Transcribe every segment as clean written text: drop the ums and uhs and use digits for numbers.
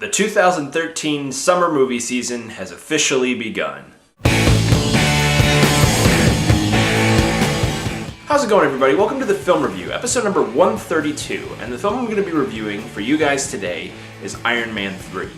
The 2013 summer movie season has officially begun. How's it going, everybody? Welcome to the Film Review, episode number 132, and the film I'm going to be reviewing for you guys today is Iron Man 3.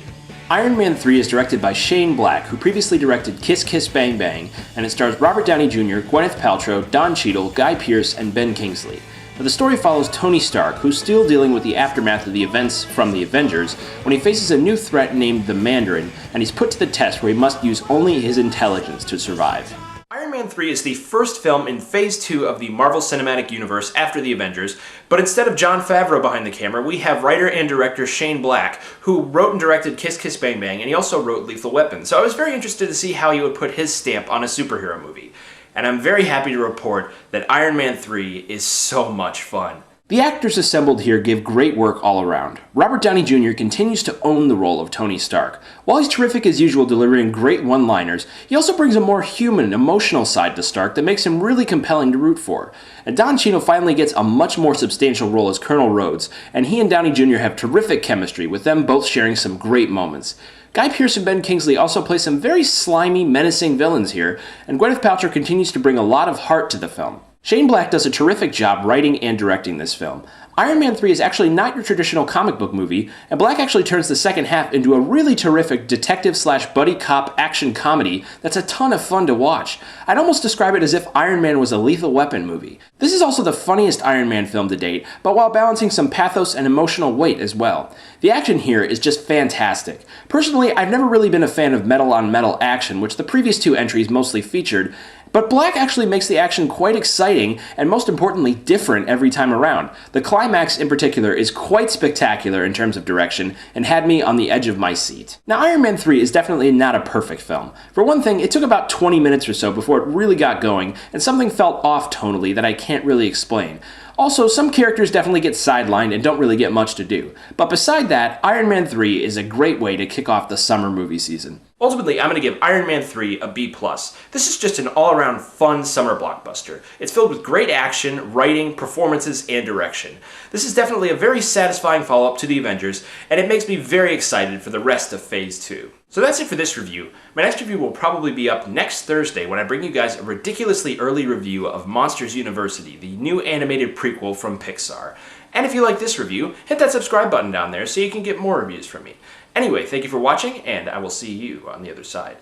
Iron Man 3 is directed by Shane Black, who previously directed Kiss Kiss Bang Bang, and it stars Robert Downey Jr., Gwyneth Paltrow, Don Cheadle, Guy Pearce, and Ben Kingsley. Now, the story follows Tony Stark, who's still dealing with the aftermath of the events from the Avengers, when he faces a new threat named the Mandarin, and he's put to the test where he must use only his intelligence to survive. Iron Man 3 is the first film in Phase 2 of the Marvel Cinematic Universe after the Avengers, but instead of Jon Favreau behind the camera, we have writer and director Shane Black, who wrote and directed Kiss Kiss Bang Bang, and he also wrote Lethal Weapon. So I was very interested to see how he would put his stamp on a superhero movie. And I'm very happy to report that Iron Man 3 is so much fun. The actors assembled here give great work all around. Robert Downey Jr. continues to own the role of Tony Stark. While he's terrific as usual delivering great one-liners, he also brings a more human, emotional side to Stark that makes him really compelling to root for. And Don Cheadle finally gets a much more substantial role as Colonel Rhodes, and he and Downey Jr. have terrific chemistry, with them both sharing some great moments. Guy Pearce and Ben Kingsley also play some very slimy, menacing villains here, and Gwyneth Paltrow continues to bring a lot of heart to the film. Shane Black does a terrific job writing and directing this film. Iron Man 3 is actually not your traditional comic book movie, and Black actually turns the second half into a really terrific detective/buddy cop action comedy that's a ton of fun to watch. I'd almost describe it as if Iron Man was a Lethal Weapon movie. This is also the funniest Iron Man film to date, but while balancing some pathos and emotional weight as well. The action here is just fantastic. Personally, I've never really been a fan of metal-on-metal action, which the previous two entries mostly featured, but Black actually makes the action quite exciting and, most importantly, different every time around. The climax in particular is quite spectacular in terms of direction and had me on the edge of my seat. Now, Iron Man 3 is definitely not a perfect film. For one thing, it took about 20 minutes or so before it really got going, and something felt off tonally that I can't really explain. Also, some characters definitely get sidelined and don't really get much to do. But beside that, Iron Man 3 is a great way to kick off the summer movie season. Ultimately, I'm going to give Iron Man 3 a B+. This is just an all-around fun summer blockbuster. It's filled with great action, writing, performances, and direction. This is definitely a very satisfying follow-up to the Avengers, and it makes me very excited for the rest of Phase 2. So that's it for this review. My next review will probably be up next Thursday when I bring you guys a ridiculously early review of Monsters University, the new animated prequel from Pixar. And if you like this review, hit that subscribe button down there so you can get more reviews from me. Anyway, thank you for watching, and I will see you on the other side.